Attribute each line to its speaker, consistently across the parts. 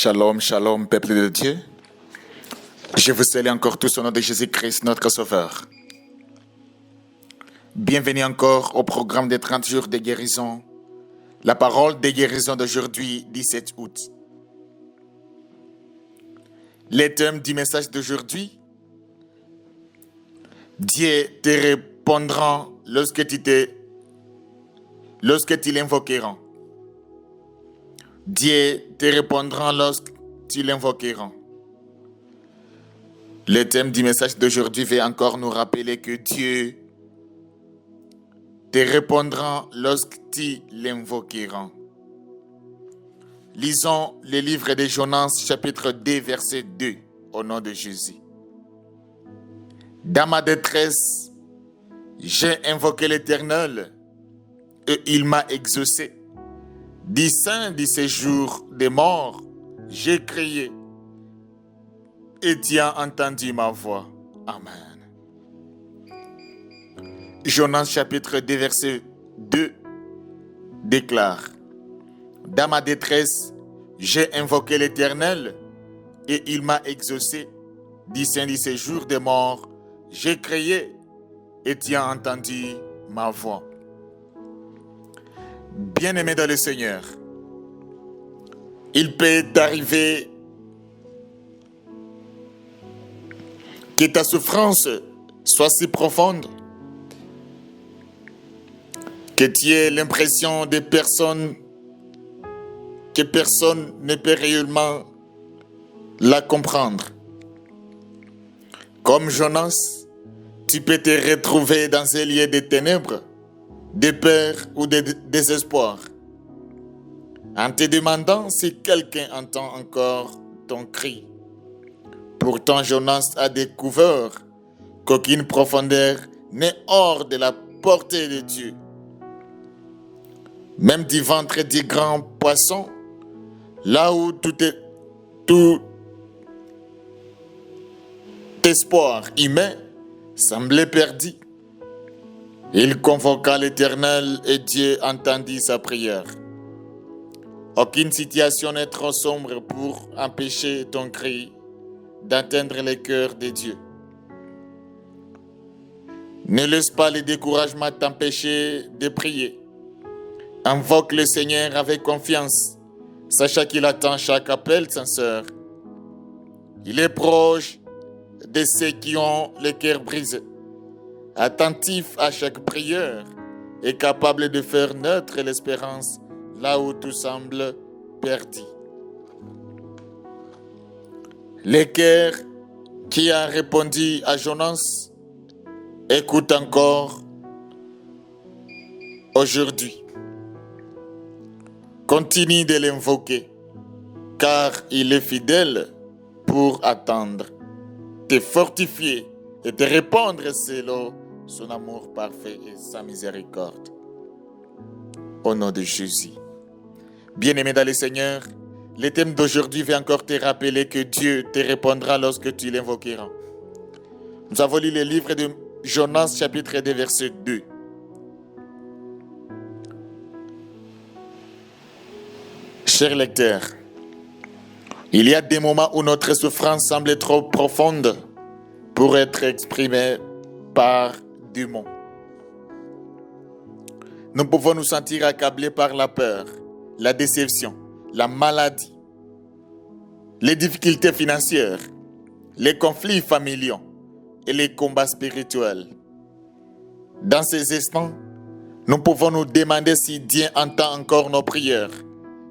Speaker 1: Shalom, shalom, peuple de Dieu. Je vous salue encore tous au nom de Jésus-Christ, notre Sauveur. Bienvenue encore au programme des 30 jours de guérison. La parole de guérison d'aujourd'hui, 17 août. Les thèmes du message d'aujourd'hui: Dieu te répondra lorsque tu l'invoqueras. Dieu te répondra lorsque tu l'invoqueras. Le thème du message d'aujourd'hui va encore nous rappeler que Dieu te répondra lorsque tu l'invoqueras. Lisons le livre de Jonas, chapitre 2, verset 2, au nom de Jésus. Dans ma détresse, j'ai invoqué l'Éternel et il m'a exaucé. Du sein du séjour des morts, j'ai crié et tu as entendu ma voix. Amen. Jonas chapitre 2 verset 2 déclare: Dans ma détresse, j'ai invoqué l'Éternel et il m'a exaucé. Du sein du séjour des morts, j'ai crié et tu as entendu ma voix. Bien-aimé dans le Seigneur, il peut t'arriver que ta souffrance soit si profonde que tu aies l'impression que personne ne peut réellement la comprendre. Comme Jonas, tu peux te retrouver dans un lieu de ténèbres, de peur ou de désespoir, en te demandant si quelqu'un entend encore ton cri. Pourtant, Jonas a découvert qu'aucune profondeur n'est hors de la portée de Dieu. Même du ventre du grand poisson, là où tout espoir humain semblait perdu, il convoqua l'Éternel et Dieu entendit sa prière. Aucune situation n'est trop sombre pour empêcher ton cri d'atteindre le cœur de Dieu. Ne laisse pas le découragement t'empêcher de prier. Invoque le Seigneur avec confiance, sachant qu'il attend chaque appel sincère. Il est proche de ceux qui ont le cœur brisé, attentif à chaque prière et capable de faire naître l'espérance là où tout semble perdu. Le cœur qui a répondu à Jonas écoute encore aujourd'hui. Continue de l'invoquer, car il est fidèle pour attendre, te fortifier et te répondre selon son amour parfait et sa miséricorde. Au nom de Jésus. Bien-aimé dans le Seigneur, le thème d'aujourd'hui va encore te rappeler que Dieu te répondra lorsque tu l'invoqueras. Nous avons lu le livre de Jonas, chapitre 2, verset 2. Chers lecteurs, il y a des moments où notre souffrance semble trop profonde pour être exprimée par des mots. Nous pouvons nous sentir accablés par la peur, la déception, la maladie, les difficultés financières, les conflits familiaux et les combats spirituels. Dans ces instants, nous pouvons nous demander si Dieu entend encore nos prières.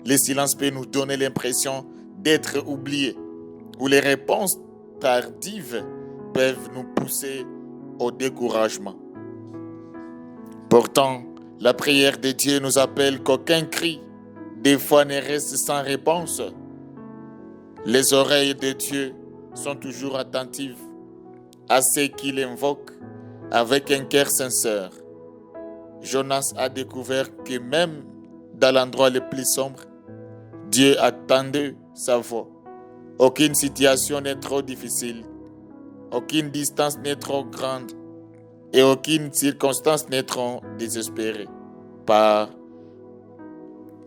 Speaker 1: Le silence peut nous donner l'impression d'être oubliés, ou les réponses tardives peuvent nous pousser au découragement. Pourtant, la prière de Dieu nous appelle qu'aucun cri, des fois, ne reste sans réponse. Les oreilles de Dieu sont toujours attentives à ceux qui l'invoquent avec un cœur sincère. Jonas a découvert que même dans l'endroit le plus sombre, Dieu attendait sa voix. Aucune situation n'est trop difficile, aucune distance n'est trop grande et aucune circonstance n'est trop désespérée.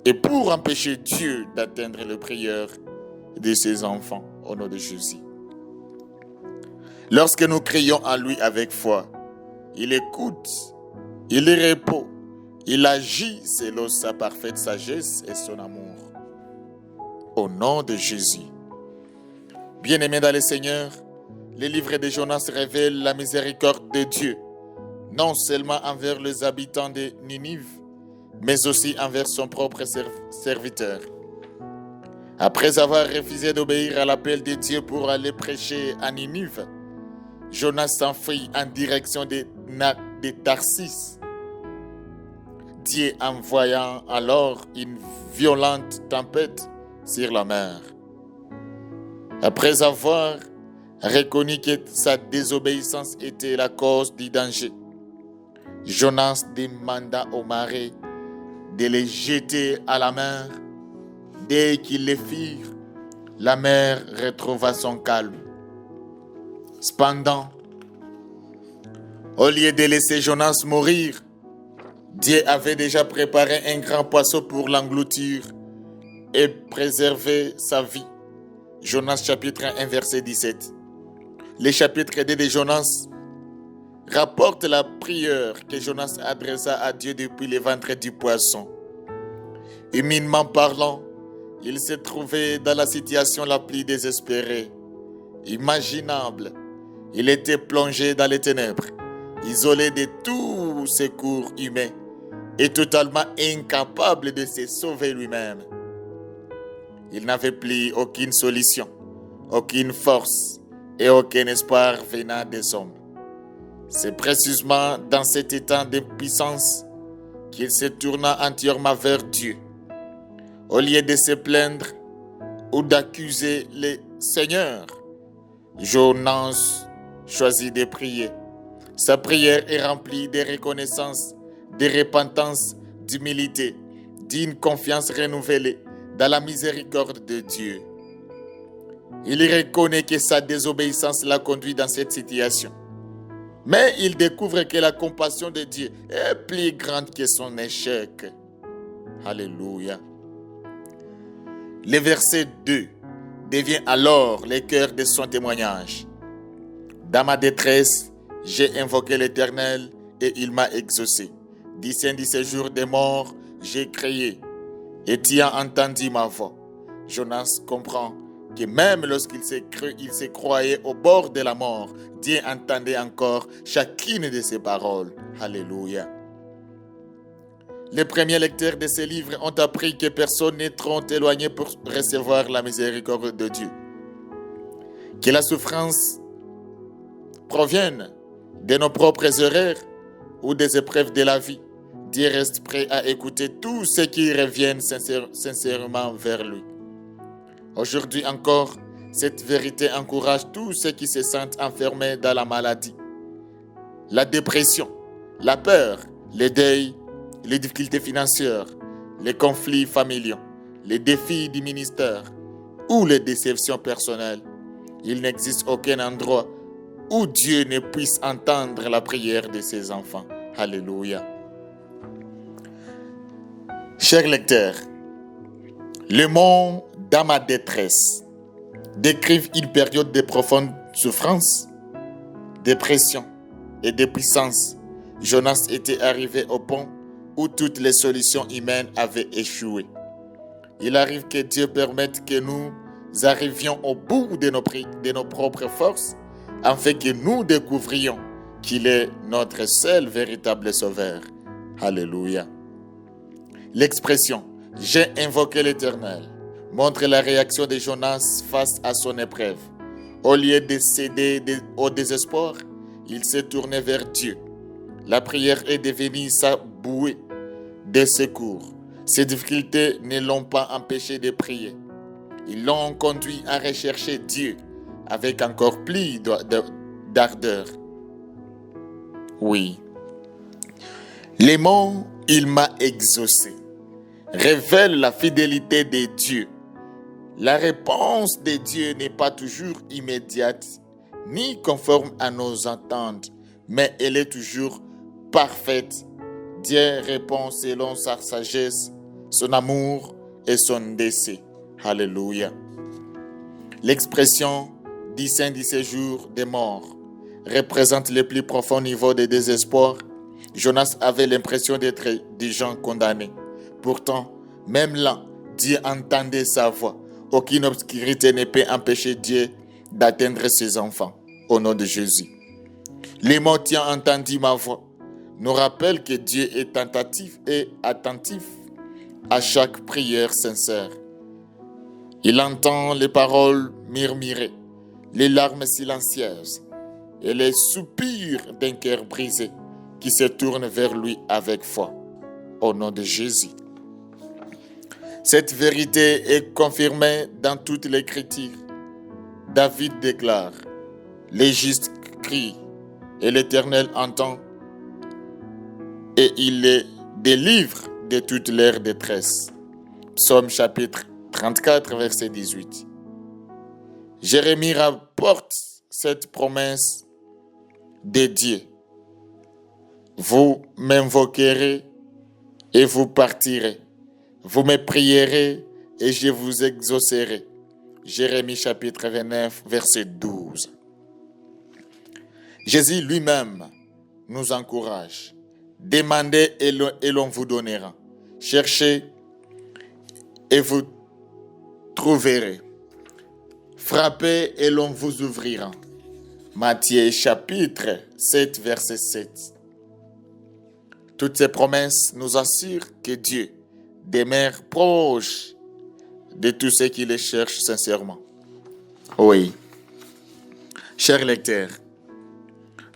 Speaker 1: Et pour empêcher Dieu d'atteindre les prières, de ses enfants, au nom de Jésus. Lorsque nous crions à lui avec foi, il écoute, il répond, il agit selon sa parfaite sagesse et son amour. Au nom de Jésus. Bien-aimés dans le Seigneur, le livre de Jonas révèle la miséricorde de Dieu, non seulement envers les habitants de Ninive, mais aussi envers son propre serviteur. Après avoir refusé d'obéir à l'appel de Dieu pour aller prêcher à Ninive, Jonas s'enfuit en direction de Tarsis. Dieu envoyant alors une violente tempête sur la mer. Après avoir reconnu que sa désobéissance était la cause du danger, Jonas demanda aux marées de les jeter à la mer. Dès qu'ils les firent, la mer retrouva son calme. Cependant, au lieu de laisser Jonas mourir, Dieu avait déjà préparé un grand poisson pour l'engloutir et préserver sa vie. Jonas chapitre 1 verset 17. Le chapitre 2 de Jonas rapporte la prière que Jonas adressa à Dieu depuis le ventre du poisson. Humainement parlant, il s'est trouvé dans la situation la plus désespérée, imaginable. Il était plongé dans les ténèbres, isolé de tout secours humain et totalement incapable de se sauver lui-même. Il n'avait plus aucune solution, aucune force et aucun espoir venant des hommes. C'est précisément dans cet état d'impuissance qu'il se tourna entièrement vers Dieu. Au lieu de se plaindre ou d'accuser le Seigneur, Jonas choisit de prier. Sa prière est remplie de reconnaissance, de repentance, d'humilité, d'une confiance renouvelée dans la miséricorde de Dieu. Il reconnaît que sa désobéissance l'a conduit dans cette situation. Mais il découvre que la compassion de Dieu est plus grande que son échec. Alléluia. Le verset 2 devient alors le cœur de son témoignage. Dans ma détresse, j'ai invoqué l'Éternel et il m'a exaucé. D'ici ces jours de mort, j'ai crié et tu as entendu ma voix. Jonas comprend que même lorsqu'il se croyait au bord de la mort, Dieu entendait encore chacune de ses paroles. Alléluia. Les premiers lecteurs de ces livres ont appris que personne n'est trop éloigné pour recevoir la miséricorde de Dieu. Que la souffrance provienne de nos propres erreurs ou des épreuves de la vie, Dieu reste prêt à écouter tous ceux qui reviennent sincèrement vers lui. Aujourd'hui encore, cette vérité encourage tous ceux qui se sentent enfermés dans la maladie, la dépression, la peur, le deuil, les difficultés financières, les conflits familiaux, les défis du ministère ou les déceptions personnelles. Il n'existe aucun endroit où Dieu ne puisse entendre la prière de ses enfants. Alléluia. Chers lecteurs, le mot « dans ma détresse » décrivent une période de profonde souffrance, dépression et de puissance. Jonas était arrivé au point où toutes les solutions humaines avaient échoué. Il arrive que Dieu permette que nous arrivions au bout de nos propres forces, afin que nous découvrions qu'il est notre seul véritable sauveur. Alléluia. L'expression « j'ai invoqué l'Éternel » montre la réaction de Jonas face à son épreuve. Au lieu de céder au désespoir, il s'est tourné vers Dieu. La prière est devenue sa bouée de secours. Ces difficultés ne l'ont pas empêché de prier. Ils l'ont conduit à rechercher Dieu avec encore plus d'ardeur. Oui. Les mots « il m'a exaucé » révèlent la fidélité de Dieu. La réponse de Dieu n'est pas toujours immédiate, ni conforme à nos attentes, mais elle est toujours parfaite. Dieu répond selon sa sagesse, son amour et son décès. Alléluia. L'expression « du saint du séjour des morts » représente le plus profond niveau de désespoir. Jonas avait l'impression d'être des gens condamnés. Pourtant, même là, Dieu entendait sa voix. Aucune obscurité ne peut empêcher Dieu d'atteindre ses enfants. Au nom de Jésus. Les mots « Tu as entendu ma voix » nous rappellent que Dieu est tentatif et attentif à chaque prière sincère. Il entend les paroles murmurées, les larmes silencieuses et les soupirs d'un cœur brisé qui se tourne vers lui avec foi. Au nom de Jésus. Cette vérité est confirmée dans toute l'Écriture. David déclare « Les justes crient et l'Éternel entend et il les délivre de toute leur détresse. » Psaume chapitre 34, verset 18. Jérémie rapporte cette promesse de Dieu. Vous m'invoquerez et vous partirez. Vous me prierez et je vous exaucerai. Jérémie chapitre 29, verset 12. Jésus lui-même nous encourage. Demandez et l'on vous donnera. Cherchez et vous trouverez. Frappez et l'on vous ouvrira. Matthieu chapitre 7, verset 7. Toutes ces promesses nous assurent que Dieu demeure proche de tous ceux qui les cherchent sincèrement. Oui. Chers lecteurs,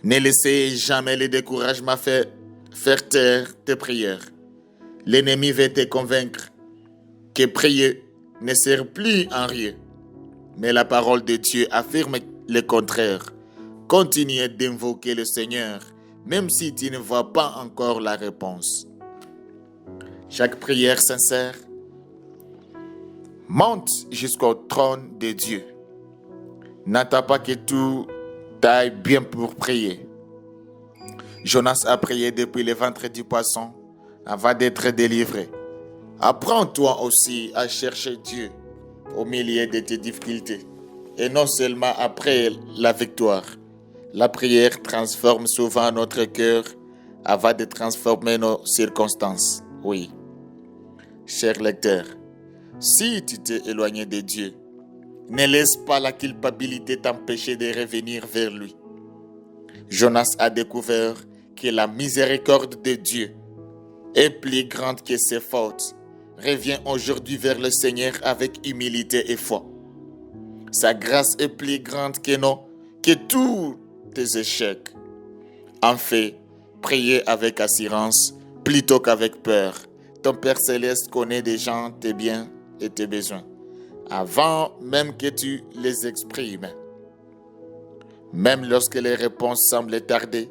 Speaker 1: ne laissez jamais le découragement faire taire tes prières. L'ennemi veut te convaincre que prier ne sert plus en rien. Mais la parole de Dieu affirme le contraire. Continuez d'invoquer le Seigneur, même si tu ne vois pas encore la réponse. Chaque prière sincère monte jusqu'au trône de Dieu. N'attends pas que tout aille bien pour prier. Jonas a prié depuis le ventre du poisson avant d'être délivré. Apprends toi aussi à chercher Dieu au milieu de tes difficultés et non seulement après la victoire. La prière transforme souvent notre cœur avant de transformer nos circonstances. Oui. Cher lecteur, si tu t'es éloigné de Dieu, ne laisse pas la culpabilité t'empêcher de revenir vers lui. Jonas a découvert que la miséricorde de Dieu est plus grande que ses fautes. Reviens aujourd'hui vers le Seigneur avec humilité et foi. Sa grâce est plus grande que tous tes échecs. En fait, priez avec assurance plutôt qu'avec peur. Ton Père Céleste connaît déjà tes biens et tes besoins, avant même que tu les exprimes. Même lorsque les réponses semblent tarder,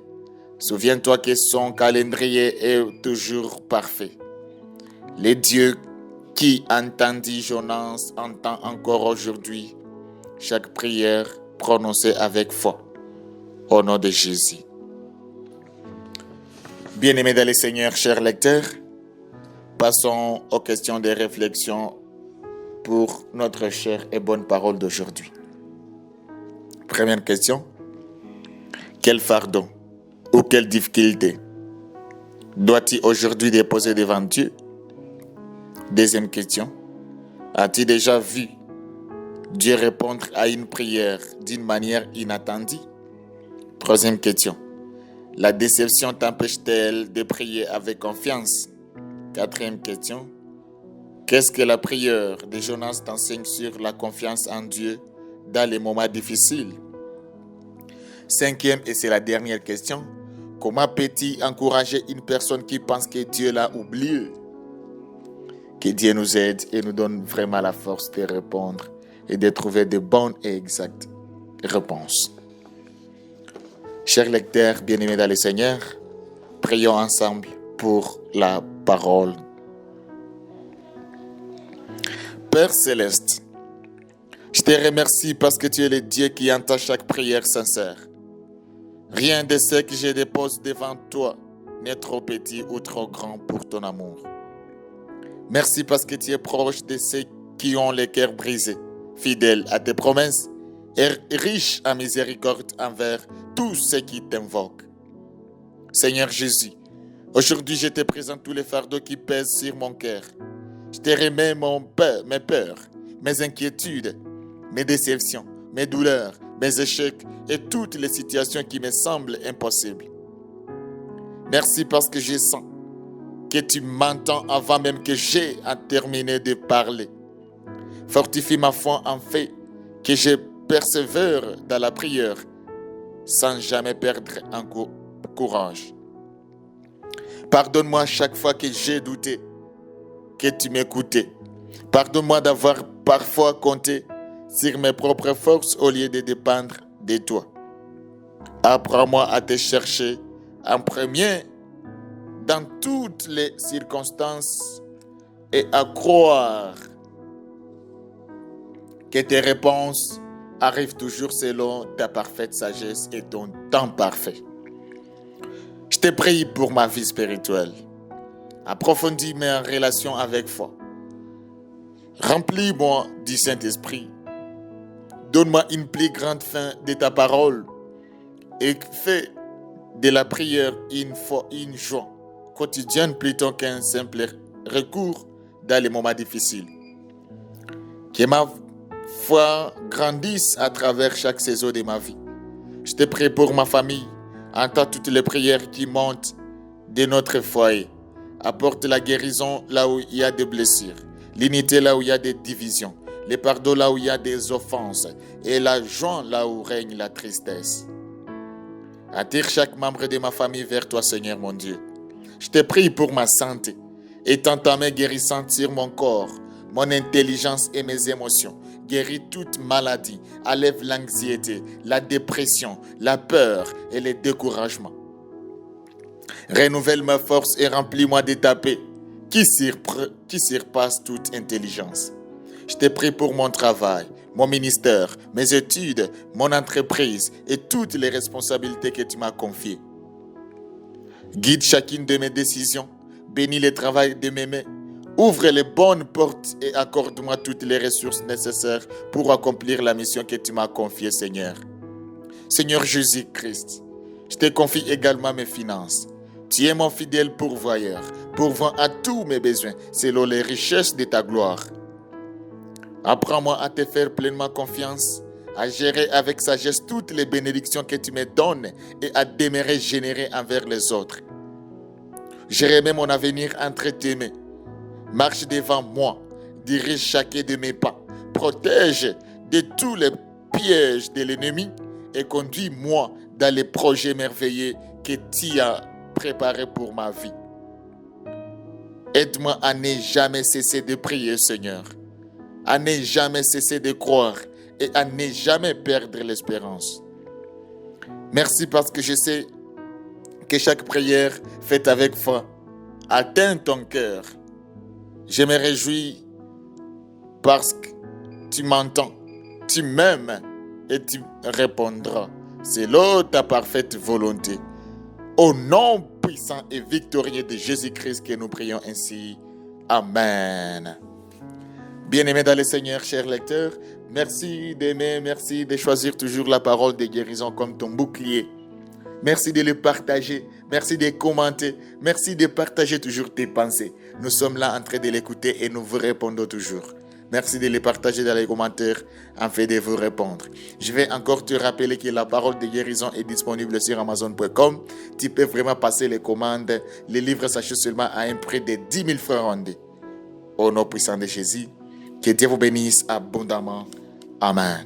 Speaker 1: souviens-toi que son calendrier est toujours parfait. Le Dieu qui entendit Jonas entend encore aujourd'hui chaque prière prononcée avec foi. Au nom de Jésus. Bien-aimés dans le Seigneur, chers lecteurs, passons aux questions de réflexion pour notre chère et bonne parole d'aujourd'hui. Première question. Quel fardeau ou quelle difficulté dois-tu aujourd'hui déposer devant Dieu? Deuxième question. As-tu déjà vu Dieu répondre à une prière d'une manière inattendue? Troisième question. La déception t'empêche-t-elle de prier avec confiance? Quatrième question. Qu'est-ce que la prière de Jonas t'enseigne sur la confiance en Dieu dans les moments difficiles? Cinquième, et c'est la dernière question. Comment peux-tu encourager une personne qui pense que Dieu l'a oublié? Que Dieu nous aide et nous donne vraiment la force de répondre et de trouver de bonnes et exactes réponses. Chers lecteurs, bien-aimés dans le Seigneur, prions ensemble pour la parole. Père Céleste, je te remercie parce que tu es le Dieu qui entend chaque prière sincère. Rien de ce que je dépose devant toi n'est trop petit ou trop grand pour ton amour. Merci parce que tu es proche de ceux qui ont le cœur brisé. fidèle à tes promesses et riche en miséricorde envers tous ceux qui t'invoquent. Seigneur Jésus, aujourd'hui je te présente tous les fardeaux qui pèsent sur mon cœur. Je te remets mes peurs, mes inquiétudes, mes déceptions, mes douleurs, mes échecs et toutes les situations qui me semblent impossibles. Merci parce que je sens que tu m'entends avant même que j'aie à terminer de parler. Fortifie ma foi en fait que je persévère dans la prière sans jamais perdre un courage. Pardonne-moi chaque fois que j'ai douté que tu m'écoutais. Pardonne-moi d'avoir parfois compté sur mes propres forces au lieu de dépendre de toi. Apprends-moi à te chercher en premier dans toutes les circonstances et à croire que tes réponses arrivent toujours selon ta parfaite sagesse et ton temps parfait. Je te prie pour ma vie spirituelle. Approfondis mes relations avec foi. Remplis-moi du Saint-Esprit. Donne-moi une plus grande faim de ta parole et fais de la prière une joie quotidienne plutôt qu'un simple recours dans les moments difficiles. Que ma foi grandisse à travers chaque saison de ma vie. Je te prie pour ma famille. Entends toutes les prières qui montent de notre foyer. Apporte la guérison là où il y a des blessures, l'unité là où il y a des divisions, le pardon là où il y a des offenses et la joie là où règne la tristesse. Attire chaque membre de ma famille vers toi, Seigneur mon Dieu. Je te prie pour ma santé. Étends ta main guérissante sur mon corps, mon intelligence et mes émotions. Guéris toute maladie, enlève l'anxiété, la dépression, la peur et le découragement. Renouvelle ma force et remplis-moi de ta paix qui surpasse toute intelligence. Je te prie pour mon travail, mon ministère, mes études, mon entreprise et toutes les responsabilités que tu m'as confiées. Guide chacune de mes décisions, bénis le travail de mes mains, ouvre les bonnes portes et accorde-moi toutes les ressources nécessaires pour accomplir la mission que tu m'as confiée, Seigneur. Seigneur Jésus-Christ, je te confie également mes finances. Tu es mon fidèle pourvoyeur, pourvois à tous mes besoins selon les richesses de ta gloire. Apprends-moi à te faire pleinement confiance, à gérer avec sagesse toutes les bénédictions que tu me donnes et à demeurer généreux envers les autres. Je remets mon avenir entre tes mains. Marche devant moi, dirige chacun de mes pas, protège de tous les pièges de l'ennemi et conduis-moi dans les projets merveilleux que tu as préparés pour ma vie. Aide-moi à ne jamais cesser de prier, Seigneur, à ne jamais cesser de croire et à ne jamais perdre l'espérance. Merci parce que je sais que chaque prière faite avec foi atteint ton cœur. Je me réjouis parce que tu m'entends, tu m'aimes et tu répondras selon ta parfaite volonté. Au nom puissant et victorieux de Jésus-Christ que nous prions ainsi. Amen. Bien-aimés dans le Seigneur, chers lecteurs, merci d'aimer, merci de choisir toujours la parole de guérison comme ton bouclier. Merci de le partager, merci de commenter, merci de partager toujours tes pensées. Nous sommes là en train de l'écouter et nous vous répondons toujours. Merci de les partager dans les commentaires afin de vous répondre. Je vais encore te rappeler que la parole de guérison est disponible sur Amazon.com. Tu peux vraiment passer les commandes. Les livres s'achètent seulement à un prix de 10 000 francs rondés. Au nom puissant de Jésus, que Dieu vous bénisse abondamment. Amen.